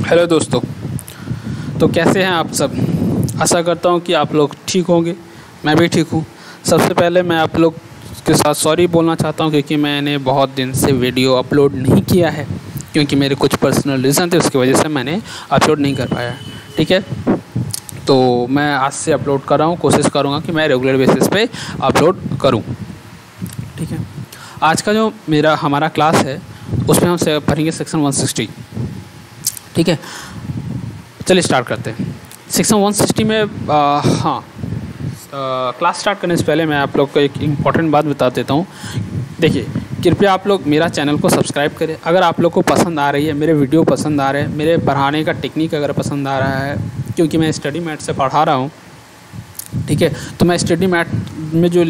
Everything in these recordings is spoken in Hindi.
हेलो दोस्तों, तो कैसे हैं आप सब। आशा करता हूं कि आप लोग ठीक होंगे। मैं भी ठीक हूं। सबसे पहले मैं आप लोग के साथ सॉरी बोलना चाहता हूं क्योंकि मैंने बहुत दिन से वीडियो अपलोड नहीं किया है, क्योंकि मेरे कुछ पर्सनल रीज़न थे, उसकी वजह से मैंने अपलोड नहीं कर पाया। ठीक है, तो मैं आज से अपलोड कर रहा हूँ। कोशिश करूँगा कि मैं रेगुलर बेसिस पे अपलोड करूँ। ठीक है, आज का जो हमारा क्लास है उसमें हम पढ़ेंगे सेक्शन 160। ठीक है, चलिए स्टार्ट करते हैं। सेक्शन 160 में क्लास स्टार्ट करने से पहले मैं आप लोग को एक इम्पॉर्टेंट बात बता देता हूँ। देखिए, कृपया आप लोग मेरा चैनल को सब्सक्राइब करें। अगर आप लोग को पसंद आ रही है, मेरे वीडियो पसंद आ रहे हैं, मेरे पढ़ाने का टेक्निक अगर पसंद आ रहा है, क्योंकि मैं स्टडी मैट से पढ़ा रहा हूँ। ठीक है, तो मैं स्टडी मैट में जो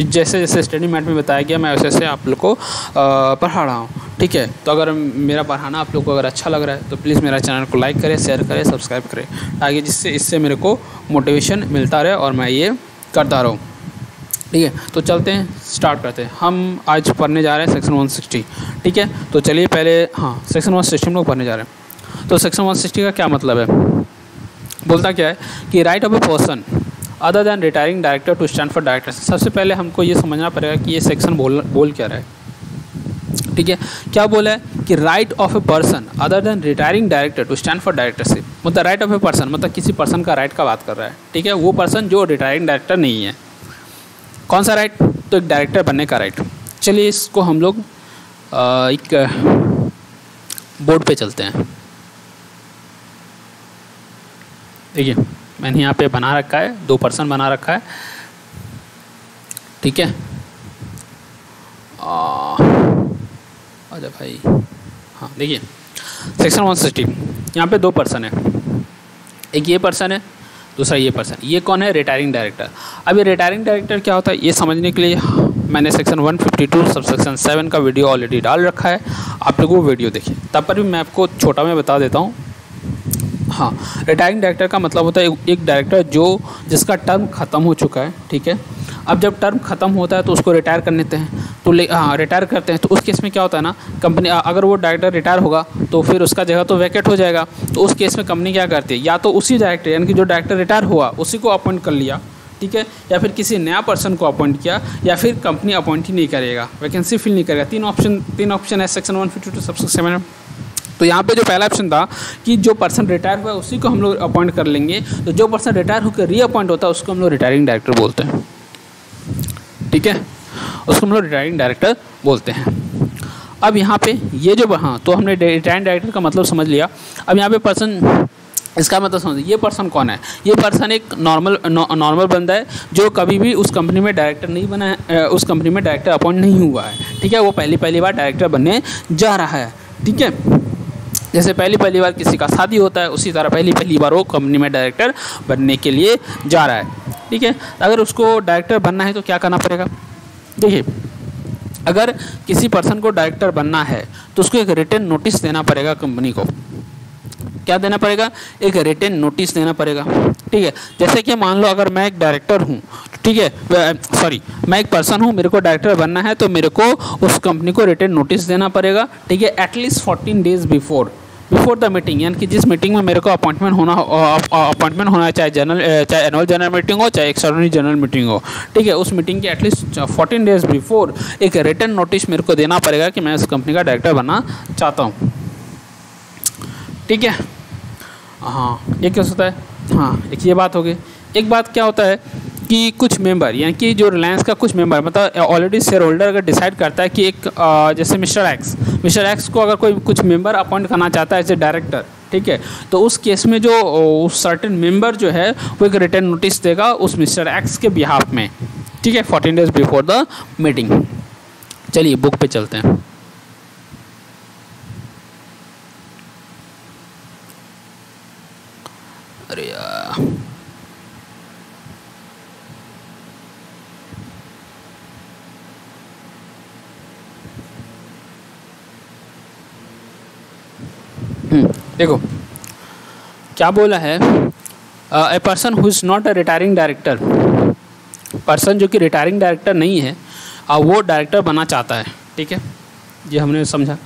जैसे जैसे स्टडी मैट में बताया गया, मैं वैसे वैसे आप लोग को पढ़ा रहा हूँ। ठीक है, तो अगर मेरा पढ़ाना आप लोग को अगर अच्छा लग रहा है तो प्लीज़ मेरा चैनल को लाइक करें, शेयर करें, सब्सक्राइब करें, ताकि इससे मेरे को मोटिवेशन मिलता रहे और मैं ये करता रहूँ। ठीक है, तो चलते हैं, स्टार्ट करते हैं। हम आज पढ़ने जा रहे हैं सेक्शन 160। ठीक है, तो चलिए पहले सेक्शन 160 हम लोग पढ़ने जा रहे हैं। तो सेक्शन 160 का क्या मतलब है, बोलता क्या है कि right of a person other than retiring director to stand for director. सबसे पहले हमको ये समझना पड़ेगा कि ये सेक्शन बोल क्या रहा है। ठीक है, क्या बोला है कि right of a person other than retiring director to stand for directorship. मतलब राइट ऑफ ए पर्सन मतलब किसी पर्सन का राइट का बात कर रहा है। ठीक है, वो पर्सन जो रिटायरिंग डायरेक्टर नहीं है। कौन सा राइट? तो एक डायरेक्टर बनने का राइट। चलिए इसको हम लोग एक बोर्ड पे चलते हैं। देखिए, मैंने यहाँ पे बना रखा है, 2 पर्सन बना रखा है। ठीक है, आजा भाई। हाँ, देखिए सेक्शन 160 यहाँ पे 2 पर्सन है। एक ये पर्सन है, दूसरा ये पर्सन। ये कौन है? Retiring director. अब ये रिटायरिंग डायरेक्टर क्या होता है, ये समझने के लिए मैंने सेक्शन 152 सब सेक्शन 7 का वीडियो ऑलरेडी डाल रखा है। आप लोग वो वीडियो देखिए, तब पर भी मैं आपको छोटा में बता देता हूँ। हाँ, रिटायरिंग डायरेक्टर का मतलब होता है एक डायरेक्टर जिसका टर्म ख़त्म हो चुका है। ठीक है, अब जब टर्म ख़त्म होता है तो उसको रिटायर कर लेते हैं। तो रिटायर करते हैं, तो उस केस में क्या होता है ना, कंपनी अगर वो डायरेक्टर रिटायर होगा तो फिर उसका जगह तो वैकेट हो जाएगा। तो उस केस में कंपनी क्या करती है, या तो उसी डायरेक्टर यानी कि जो डायरेक्टर रिटायर हुआ उसी को अपॉइंट कर लिया। ठीक है, या फिर किसी नया पर्सन को अपॉइंट किया, या फिर कंपनी अपॉइंट ही नहीं करेगा, वैकेंसी फिल नहीं करेगा। तीन ऑप्शन है सेक्शन 152 सबसेक्शन 7। तो यहाँ पे जो पहला ऑप्शन था कि जो पर्सन रिटायर हुआ है उसी को हम लोग अपॉइंट कर लेंगे। तो जो पर्सन रिटायर होकर रीअपॉइंट होता है उसको हम लोग रिटायरिंग डायरेक्टर बोलते हैं। ठीक है, उसको हम लोग रिटायरिंग डायरेक्टर बोलते हैं। अब यहाँ पे ये जो तो हमने रिटायरिंग डायरेक्टर का मतलब समझ लिया। अब यहाँ पे पर्सन, इसका मतलब समझ, ये पर्सन कौन है? ये पर्सन एक नॉर्मल बंदा है जो कभी भी उस कंपनी में डायरेक्टर नहीं बना है, उस कंपनी में डायरेक्टर अपॉइंट नहीं हुआ है। ठीक है, वो पहली बार डायरेक्टर बनने जा रहा है। ठीक है, जैसे पहली बार किसी का शादी होता है, उसी तरह पहली बार वो कंपनी में डायरेक्टर बनने के लिए जा रहा है। ठीक है, अगर उसको डायरेक्टर बनना है तो क्या करना पड़ेगा? देखिए, अगर किसी पर्सन को डायरेक्टर बनना है तो उसको एक रिटन नोटिस देना पड़ेगा कंपनी को। क्या देना पड़ेगा? एक रिटन नोटिस देना पड़ेगा। ठीक है, जैसे कि मान लो अगर मैं एक डायरेक्टर हूँ, ठीक है, मैं एक पर्सन हूँ, मेरे को डायरेक्टर बनना है तो मेरे को उस कंपनी को रिटन नोटिस देना पड़ेगा। ठीक है, at least 14 days before the meeting, यानी कि जिस मीटिंग में मेरे को अपॉइंटमेंट होना है, चाहे एनुअल जनरल मीटिंग हो, चाहे एक्स्ट्राऑर्डिनरी जनरल मीटिंग हो। ठीक है, उस मीटिंग के एटलीस्ट 14 डेज बिफोर एक रिटन नोटिस मेरे को देना पड़ेगा कि मैं उस कंपनी का डायरेक्टर बनना चाहता हूँ। ठीक है, हाँ, ये क्या होता है? हाँ, एक ये बात हो गई। एक बात क्या होता है कि कुछ मेंबर, यानी कि जो रिलायंस का कुछ मेंबर, मतलब ऑलरेडी शेयर होल्डर अगर डिसाइड करता है कि एक जैसे मिस्टर एक्स को अगर कोई कुछ मेंबर अपॉइंट करना चाहता है एज ए डायरेक्टर, ठीक है, तो उस केस में जो उस सर्टेन मेंबर जो है वो एक रिटन नोटिस देगा उस मिस्टर एक्स के बिहाफ में। ठीक है, 14 डेज बिफोर द मीटिंग। चलिए बुक पे चलते हैं। अरे यार, देखो क्या बोला है, a person who is not a retiring director, person जो कि रिटायरिंग डायरेक्टर नहीं है वो डायरेक्टर बनना चाहता है। ठीक है, ये हमने समझा।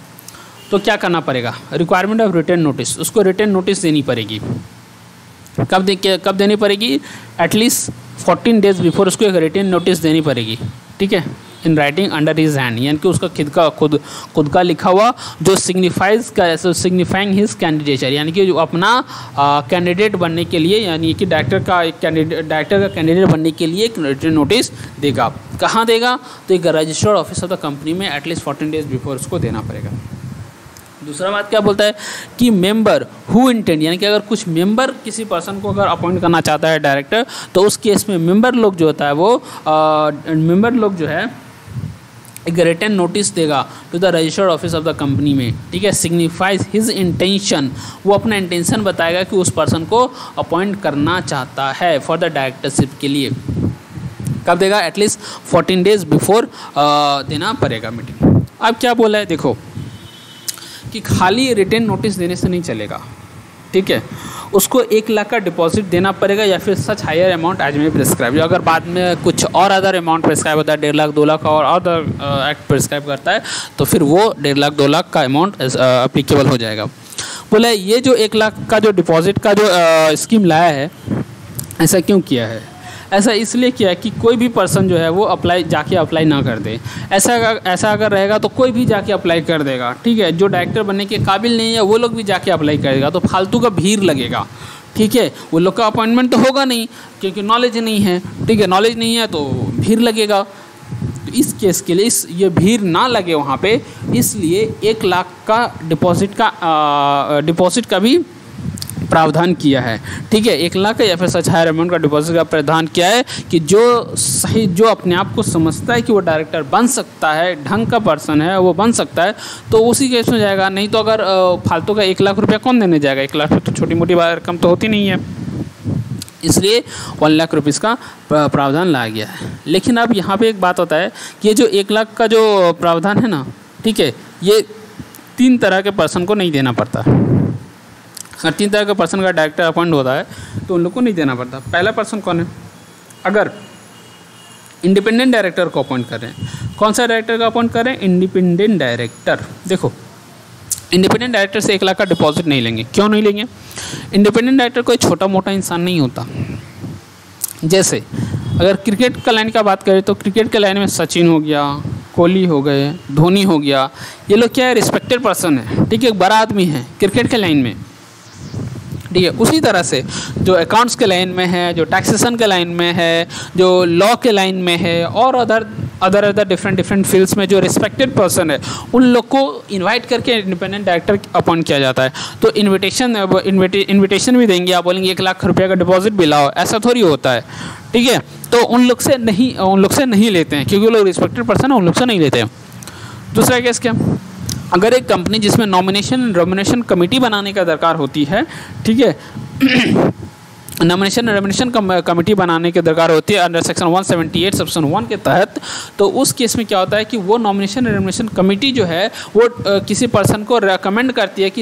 तो क्या करना पड़ेगा, रिक्वायरमेंट ऑफ रिटर्न नोटिस, उसको रिटर्न नोटिस देनी पड़ेगी। कब देनी पड़ेगी, एटलीस्ट 14 डेज बिफोर उसको एक रिटर्न नोटिस देनी पड़ेगी, ठीक है, in writing under his hand, यानी कि उसका खुद का लिखा हुआ जो सिग्निफाइंग हिज कैंडिडेचर, यानी कि जो अपना कैंडिडेट बनने के लिए, यानी कि डायरेक्टर का कैंडिडेट बनने के लिए एक रिटर्न नोटिस देगा। कहाँ देगा, तो एक registered office of the company में एटलीस्ट 14 डेज बिफोर उसको देना पड़ेगा। दूसरा बात क्या बोलता है कि मेंबर हु इंटेंड, यानी कि अगर कुछ मेंबर किसी पर्सन को अगर अपॉइंट करना चाहता है डायरेक्टर, तो उस केस में मेंबर लोग जो होता है वो मेंबर लोग जो है एक रिटर्न नोटिस देगा to the registered office of the company में, ठीक है, सिग्निफाइज हिज इंटेंशन, वो अपना इंटेंशन बताएगा कि उस पर्सन को अपॉइंट करना चाहता है फॉर द डायरेक्टरशिप के लिए। कब देगा, एटलीस्ट 14 डेज बिफोर देना पड़ेगा मीटिंग। अब क्या बोला है, देखो कि खाली रिटर्न नोटिस देने से नहीं चलेगा, ठीक है, उसको 1 लाख का डिपॉजिट देना पड़ेगा या फिर सच हायर अमाउंट एज में प्रिस्क्राइब। अगर बाद में कुछ और अदर अमाउंट प्रिस्क्राइब होता है, 1.5 लाख 2 लाख और अदर एक्ट प्रिस्क्राइब करता है, तो फिर वो 1.5 लाख 2 लाख का अमाउंट अप्लीकेबल हो जाएगा। बोला ये जो 1 लाख का जो डिपॉजिट का जो स्कीम लाया है, ऐसा क्यों किया है, ऐसा इसलिए किया है कि कोई भी पर्सन जो है वो जाके अप्लाई ना कर दे। ऐसा अगर रहेगा तो कोई भी जाके अप्लाई कर देगा, ठीक है, जो डायरेक्टर बनने के काबिल नहीं है वो लोग भी जाके अप्लाई करेगा, तो फालतू का भीड़ लगेगा, ठीक है, वो लोग का अपॉइंटमेंट तो होगा नहीं क्योंकि नॉलेज नहीं है, ठीक है, नॉलेज नहीं है तो भीड़ लगेगा। तो इस केस के लिए ये भीड़ ना लगे वहाँ पे, इसलिए 1 लाख का डिपॉजिट का भी प्रावधान किया है, ठीक है, 1 लाख का या फिर सच हायर अमाउंट का डिपॉजिट का प्रावधान किया है कि जो अपने आप को समझता है कि वो डायरेक्टर बन सकता है, ढंग का पर्सन है, वो बन सकता है, तो उसी केस में जाएगा। नहीं तो अगर फालतू का 1 लाख रुपया कौन देने जाएगा, 1 लाख तो छोटी मोटी रकम तो होती नहीं है, इसलिए 1 लाख रुपीज़ का प्रावधान लाया गया है। लेकिन अब यहाँ पे एक बात होता है कि ये जो 1 लाख का जो प्रावधान है ना, ठीक है, ये 3 तरह के पर्सन को नहीं देना पड़ता। अगर 3 तरह के पर्सन का डायरेक्टर अपॉइंट होता है तो उन लोग को नहीं देना पड़ता। पहला पर्सन कौन है, अगर इंडिपेंडेंट डायरेक्टर को अपॉइंट कर रहे हैं, कौन सा डायरेक्टर का अपॉइंट कर रहे हैं, इंडिपेंडेंट डायरेक्टर। देखो इंडिपेंडेंट डायरेक्टर से 1 लाख का डिपॉजिट नहीं लेंगे, क्यों नहीं लेंगे, इंडिपेंडेंट डायरेक्टर कोई छोटा मोटा इंसान नहीं होता। जैसे अगर क्रिकेट का लाइन का बात करें तो क्रिकेट के लाइन में सचिन हो गया, कोहली हो गए, धोनी हो गया, ये लोग क्या है, रिस्पेक्टेड पर्सन है, ठीक है, एक बड़ा आदमी है क्रिकेट के लाइन में, ठीक है। उसी तरह से जो अकाउंट्स के लाइन में है, जो टैक्सेशन के लाइन में है, जो लॉ के लाइन में है और अदर डिफरेंट फील्ड्स में जो रिस्पेक्टेड पर्सन है, उन लोग को इनवाइट करके इंडिपेंडेंट डायरेक्टर अपॉइंट किया जाता है। तो इनविटेशन भी देंगे, आप बोलेंगे 1 लाख रुपये का डिपॉजिट भी लाओ, ऐसा थोड़ी होता है, ठीक है। तो उन लोग से नहीं लेते हैं क्योंकि वो लोग रिस्पेक्टेड पर्सन है, उन लोग से नहीं लेते हैं। दूसरा केस क्या, अगर एक कंपनी जिसमें नॉमिनेशन रेमुनेशन कमेटी बनाने का दरकार होती है, ठीक है, नॉमिनेशन रेमुनेशन कमेटी बनाने की दरकार होती है अंडर सेक्शन 178 सेक्शन 1 के तहत, तो उस केस में क्या होता है कि वो नॉमिनेशन रेमुनेशन कमेटी जो है वो किसी पर्सन को रेकमेंड करती है कि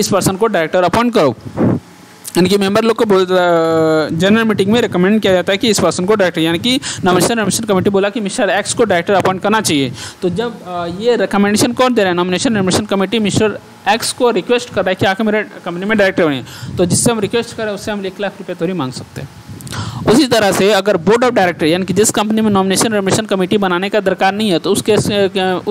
इस पर्सन को डायरेक्टर अपॉइंट करो, यानी कि मेंबर लोग को जनरल मीटिंग में रिकमेंड किया जाता है कि इस पर्सन को डायरेक्टर, यानी कि नॉमिनेशन रेमुनेशन कमेटी बोला कि मिस्टर एक्स को डायरेक्टर अपॉइंट करना चाहिए। तो जब ये रिकमेंडेशन कौन दे रहा है, nomination remuneration committee mister x को रिक्वेस्ट कर रहा है कि आके मेरे कंपनी में डायरेक्टर बने, तो जिससे हम रिक्वेस्ट करें उससे हम 1 लाख रुपये थोड़ी मांग सकते हैं। उसी तरह से अगर बोर्ड ऑफ डायरेक्टर, यानी कि जिस कंपनी में नॉमिनेशन रेमुनेशन कमेटी बनाने का दरकार नहीं है, तो उस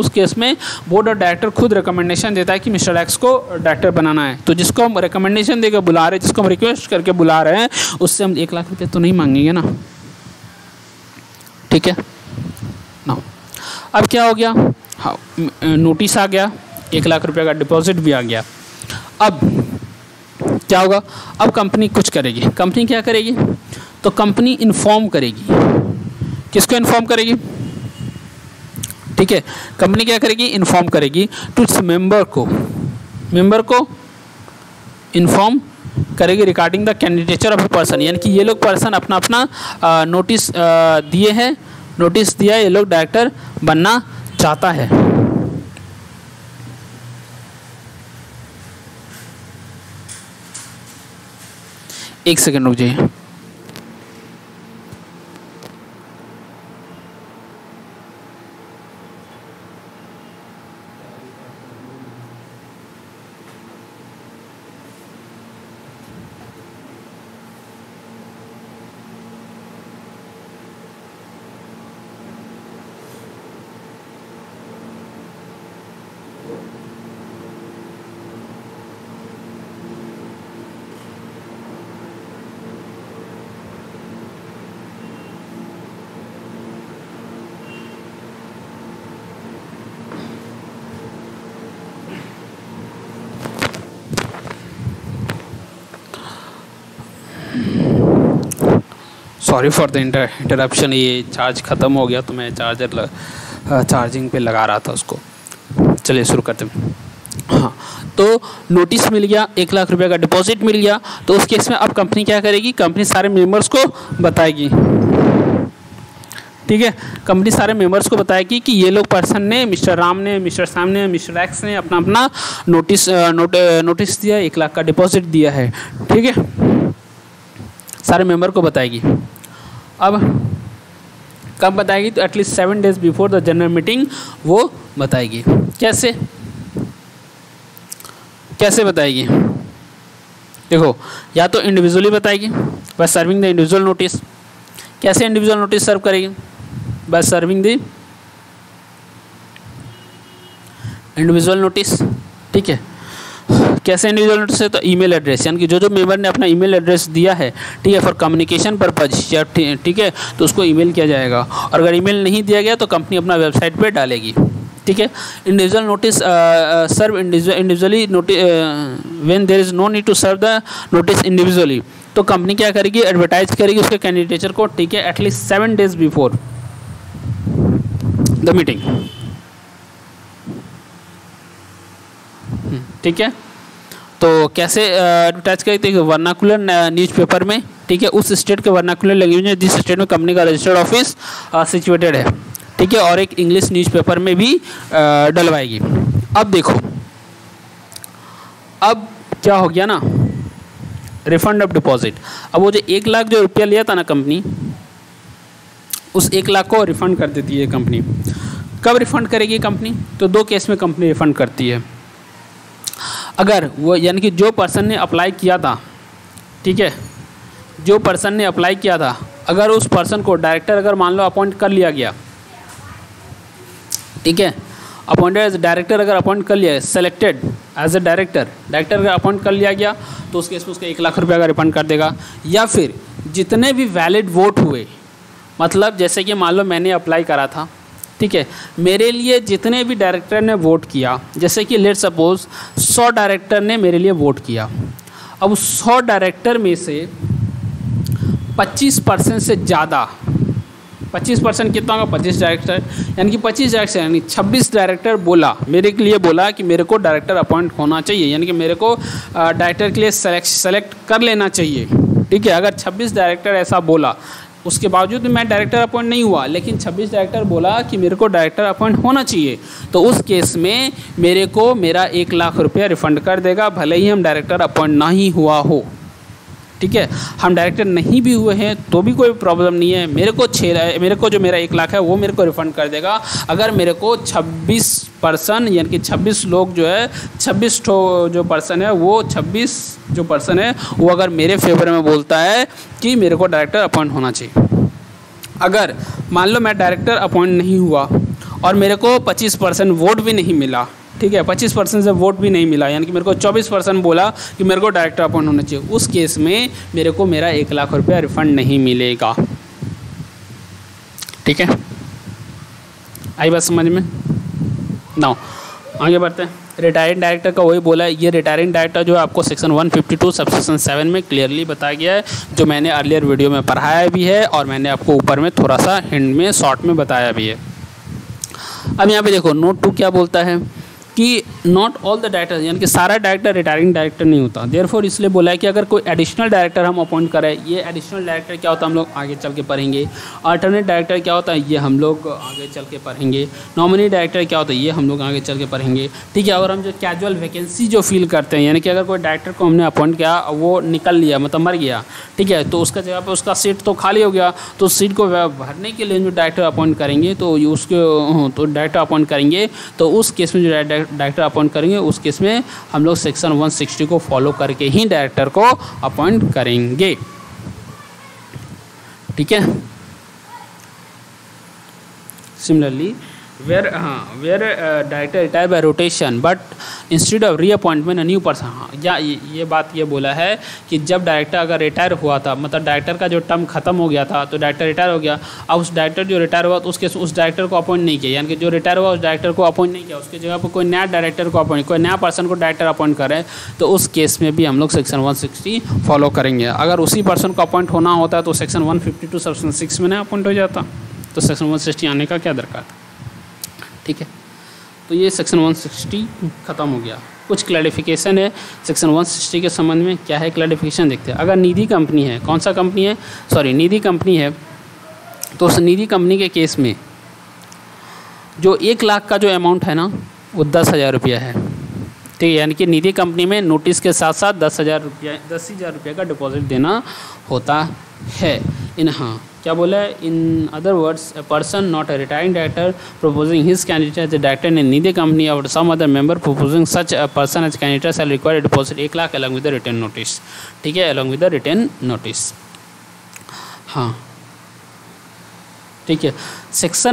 केस में बोर्ड ऑफ डायरेक्टर खुद रिकमेंडेशन देता है कि मिस्टर एक्स को डायरेक्टर बनाना है। तो जिसको हम रिकमेंडेशन देकर बुला रहे हैं, जिसको हम रिक्वेस्ट करके बुला रहे हैं, उससे हम 1 लाख रुपये तो नहीं मांगेंगे ना, ठीक है ना। अब क्या हो गया, हाँ, नोटिस आ गया, 1 लाख रुपये का डिपॉजिट भी आ गया। अब क्या होगा, अब कंपनी कुछ करेगी। कंपनी क्या करेगी, तो कंपनी इन्फॉर्म करेगी, किसको इन्फॉर्म करेगी, ठीक है, कंपनी क्या करेगी, इन्फॉर्म करेगी टू मेंबर को इन्फॉर्म करेगी regarding the candidature of a person, यानी कि ये लोग पर्सन अपना नोटिस दिए हैं, नोटिस दिया है, ये लोग डायरेक्टर बनना चाहता है। एक सेकंड रुक जाइए। सॉरी फॉर द इंटरप्शन, ये चार्ज ख़त्म हो गया तो मैं चार्जर चार्जिंग पे लगा रहा था उसको। चलिए शुरू करते हैं। हाँ, तो नोटिस मिल गया, 1 लाख रुपए का डिपॉजिट मिल गया। तो उस केस में अब कंपनी क्या करेगी, कंपनी सारे मेंबर्स को बताएगी। ठीक है, कंपनी सारे मेंबर्स को बताएगी कि ये लोग पर्सन ने, मिस्टर राम ने, मिस्टर श्याम ने, मिस्टर एक्स ने अपना अपना नोटिस दिया, 1 लाख का डिपॉजिट दिया है। ठीक है, सारे मेंबर को बताएगी। अब कब बताएगी, तो at least 7 days before the general meeting वो बताएगी। कैसे कैसे बताएगी, देखो, या तो इंडिविजुअली बताएगी by serving the individual notice. कैसे इंडिविजुअल नोटिस सर्व करेगी, by serving the individual notice. ठीक है, कैसे इंडिविजुअल नोटिस है, तो ईमेल एड्रेस, यानी कि जो मेंबर ने अपना ईमेल एड्रेस दिया है, ठीक है, फॉर कम्युनिकेशन पर्पज, या ठीक है, तो उसको ईमेल किया जाएगा। और अगर ईमेल नहीं दिया गया तो कंपनी अपना वेबसाइट पे डालेगी। ठीक है, individual notice serve individually notice when there is no need to serve the notice individually, तो कंपनी क्या करेगी, एडवर्टाइज करेगी उसके कैंडिडेचर को। ठीक है, at least 7 days before the meeting. ठीक है, तो कैसे एडवर्टाइज करेगी, वर्नाकुलर न्यूज़पेपर में। ठीक है, उस स्टेट के वर्नाकुलर लैंग्वेज में जिस स्टेट में कंपनी का रजिस्टर्ड ऑफिस सिचुएटेड है। ठीक है, और एक इंग्लिश न्यूज़पेपर में भी डलवाएगी। अब देखो, अब क्या हो गया ना, रिफंड ऑफ डिपॉजिट। अब वो जो 1 लाख जो रुपया लिया था ना कंपनी, उस 1 लाख को रिफंड कर देती है कंपनी। कब रिफंड करेगी कंपनी, तो 2 केस में कंपनी रिफंड करती है। अगर वो, यानी कि जो पर्सन ने अप्लाई किया था, ठीक है, जो पर्सन ने अप्लाई किया था, अगर उस पर्सन को डायरेक्टर अगर मान लो अपॉइंट कर लिया गया, ठीक है, अपॉइंटेड एज डायरेक्टर अगर अपॉइंट कर लिया, सेलेक्टेड एज ए डायरेक्टर अगर अपॉइंट कर लिया गया, तो उस केस में उसका 1 लाख रुपये का रिफंड कर देगा। या फिर जितने भी वैलिड वोट हुए, मतलब जैसे कि मान लो मैंने अप्लाई करा था, ठीक है, मेरे लिए जितने भी डायरेक्टर ने वोट किया, जैसे कि लेट सपोज 100 डायरेक्टर ने मेरे लिए वोट किया। अब 100 डायरेक्टर में से 25% से ज़्यादा, 25% कितना होगा, 25 डायरेक्टर, यानी कि 25 डायरेक्टर, यानी 26 डायरेक्टर बोला, मेरे के लिए बोला कि मेरे को डायरेक्टर अपॉइंट होना चाहिए, यानी कि मेरे को डायरेक्टर के लिए सेलेक्ट कर लेना चाहिए। ठीक है, अगर 26 डायरेक्टर ऐसा बोला, उसके बावजूद मैं डायरेक्टर अपॉइंट नहीं हुआ, लेकिन 26 डायरेक्टर बोला कि मेरे को डायरेक्टर अपॉइंट होना चाहिए, तो उस केस में मेरे को मेरा 1 लाख रुपया रिफंड कर देगा, भले ही हम डायरेक्टर अपॉइंट ना ही हुआ हो। ठीक है, हम डायरेक्टर नहीं भी हुए हैं तो भी कोई प्रॉब्लम नहीं है, मेरे को जो मेरा 1 लाख है वो मेरे को रिफंड कर देगा। अगर मेरे को 26 पर्सन, यानी कि 26 लोग जो है, 26 जो पर्सन है, वो 26 जो पर्सन है वो अगर मेरे फेवर में बोलता है कि मेरे को डायरेक्टर अपॉइंट होना चाहिए। अगर मान लो मैं डायरेक्टर अपॉइंट नहीं हुआ और मेरे को 25% वोट भी नहीं मिला, ठीक है, 25% से वोट भी नहीं मिला, यानी कि मेरे को 24% बोला कि मेरे को डायरेक्टर अपॉइंट होना चाहिए, उस केस में मेरे को मेरा 1 लाख रुपया रिफंड नहीं मिलेगा। ठीक है, आई बात समझ में? नाउ आगे बढ़ते हैं। रिटायरिंग डायरेक्टर का वही बोला है, ये रिटायरिंग डायरेक्टर जो है आपको सेक्शन 152 सबसेक्शन 7 में क्लियरली बताया गया है, जो मैंने अर्लियर वीडियो में पढ़ाया भी है और मैंने आपको ऊपर में थोड़ा सा हिंट में शॉर्ट में बताया भी है। अब यहाँ पे देखो नोट 2 क्या बोलता है कि नॉट ऑल द डायरेक्टर, यानी कि सारा डायरेक्टर रिटायरिंग डायरेक्टर नहीं होता। देयरफॉर इसलिए बोला है कि अगर कोई एडिशनल डायरेक्टर हम अपॉइंट करें, ये एडिशनल डायरेक्टर क्या होता है हम लोग आगे चल के पढ़ेंगे। अल्टरनेट डायरेक्टर क्या होता है ये हम लोग आगे चल के पढ़ेंगे। नॉमिनी डायरेक्टर क्या होता है ये हम लोग आगे चल के पढ़ेंगे। ठीक है, और हम जो कैजुअल वैकेंसी जो फिल करते हैं, यानी कि अगर कोई डायरेक्टर को हमने अपॉइंट किया, वो निकल लिया, मतलब मर गया, ठीक है, तो उसका जगह पर उसका सीट तो खाली हो गया, तो सीट को भरने के लिए जो डायरेक्टर अपॉइंट करेंगे तो उसको डायरेक्टर अपॉइंट करेंगे, तो उस केस में जो डायरेक्टर अपॉइंट करेंगे उस केस में हम लोग सेक्शन 160 को फॉलो करके ही डायरेक्टर को अपॉइंट करेंगे। ठीक है, similarly where director retire by rotation but instead of reappointment a new person. हाँ, या ये बात ये बोला है कि जब डायरेक्टर अगर रिटायर हुआ था, मतलब डायरेक्टर का जो टर्म खत्म हो गया था, तो डायरेक्टर रिटायर हो गया, अब उस डायरेक्टर जो रिटायर हुआ तो उस डायरेक्टर को अपॉइंट नहीं किया, यानी कि जो रिटायर हुआ उस डायरेक्टर को अपॉइंट नहीं किया, उसकी जगह पर कोई नया डायरेक्टर को अपॉइंट, कोई नया पर्सन को डायरेक्टर अपॉइंट करें, तो उस केस में भी हम लोग सेक्शन 160 फॉलो करेंगे। अगर उसी पर्सन को अपॉइंट होना होता है तो सेक्शन 152 सेक्शन 6 में ना अपॉइंट हो जाता, तो सेक्शन 160 आने का क्या दरकार था। ठीक है, तो ये सेक्शन 160 ख़त्म हो गया। कुछ क्लैरिफिकेशन है सेक्शन 160 के संबंध में। क्या है क्लैरिफिकेशन, देखते हैं। अगर निधि कंपनी है, कौन सा कंपनी है, सॉरी निधि कंपनी है, तो उस निधि कंपनी के केस में जो 1 लाख का जो अमाउंट है ना वो 10,000 रुपया है। ठीक है, यानी कि निधि कंपनी में नोटिस के साथ साथ 10,000 रुपये का डिपॉजिट देना होता है। हाँ क्या बोला है, in other words a person not a retiring director proposing his candidate as a director in Nidhi company और some other member proposing such a person as candidate shall require deposit 1 lakh along with the written notice. ठीक है, along with the written notice. हाँ ठीक है,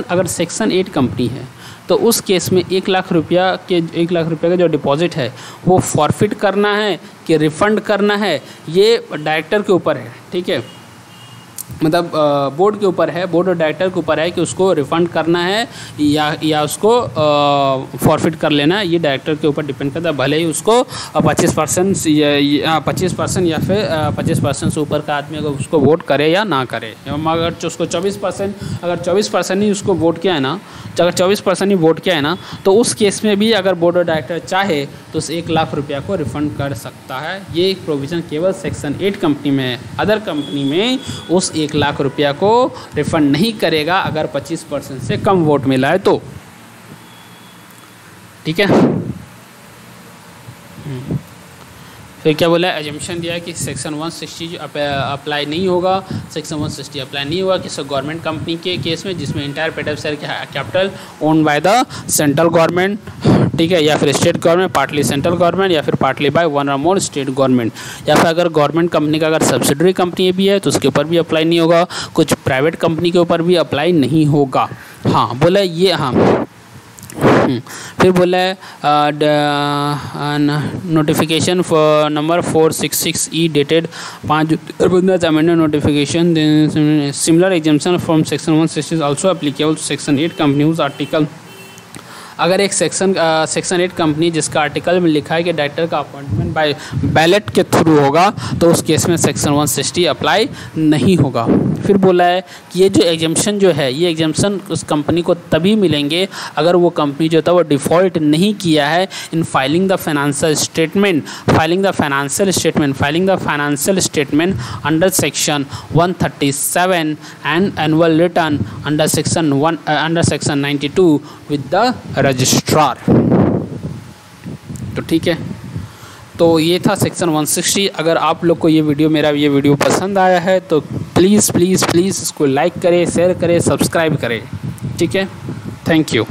अगर सेक्शन 8 कंपनी है तो उस केस में 1 लाख रुपया का जो डिपॉजिट है वो फॉरफिट करना है कि रिफ़ंड करना है, ये डायरेक्टर के ऊपर है। ठीक है, मतलब बोर्ड के ऊपर है, बोर्ड और डायरेक्टर के ऊपर है कि उसको रिफ़ंड करना है या उसको फॉरफिट कर लेना है। ये डायरेक्टर के ऊपर डिपेंड करता है, भले ही उसको 25% या 25% या फिर 25% से ऊपर का आदमी अगर उसको वोट करे या ना करे। अगर उसको 24% ही उसको वोट किया है ना, अगर 24% ही वोट किया है ना, तो उस केस में भी अगर बोर्ड और डायरेक्टर चाहे तो उस 1 लाख रुपया को रिफ़ंड कर सकता है। ये एक प्रोविज़न केवल सेक्शन 8 कंपनी में है। अदर कंपनी में उस 1 लाख रुपया को रिफंड नहीं करेगा अगर 25% से कम वोट मिला है तो। ठीक है, फिर क्या बोला है, एजम्पशन दिया है कि सेक्शन 160 अप्लाई नहीं होगा। सेक्शन 160 अप्लाई नहीं होगा किसी गवर्नमेंट कंपनी के केस में जिसमें entire paid share capital owned by the central government, ठीक है, या फिर state government, partly central government या फिर पार्टली बाय वन और मोर स्टेट गवर्नमेंट, या फिर अगर गवर्नमेंट कंपनी का अगर सब्सिडरी कंपनी भी है तो उसके ऊपर भी अप्लाई नहीं होगा। कुछ प्राइवेट कंपनी के ऊपर भी अप्लाई नहीं होगा। हाँ बोला ये, हाँ फिर बोला है notification for number 466E dated 5 amended notification similar exemption from section 160 also applicable to section 8 company whose article. अगर एक सेक्शन 8 कंपनी जिसका आर्टिकल में लिखा है कि डायरेक्टर का अपॉइंटमेंट बाय बैलेट के थ्रू होगा तो उस केस में सेक्शन 160 अप्लाई नहीं होगा। फिर बोला है कि ये जो एग्जाम्पशन जो है, ये एग्जाम्पशन उस कंपनी को तभी मिलेंगे अगर वो कंपनी जो था वो डिफ़ॉल्ट नहीं किया है in filing the financial statement under section 137 and annual return under section 92 with the registrar. तो ठीक है, तो ये था सेक्शन 160। अगर आप लोग को मेरा ये वीडियो पसंद आया है तो प्लीज़ इसको लाइक करें, शेयर करें, सब्सक्राइब करें। ठीक है, थैंक यू।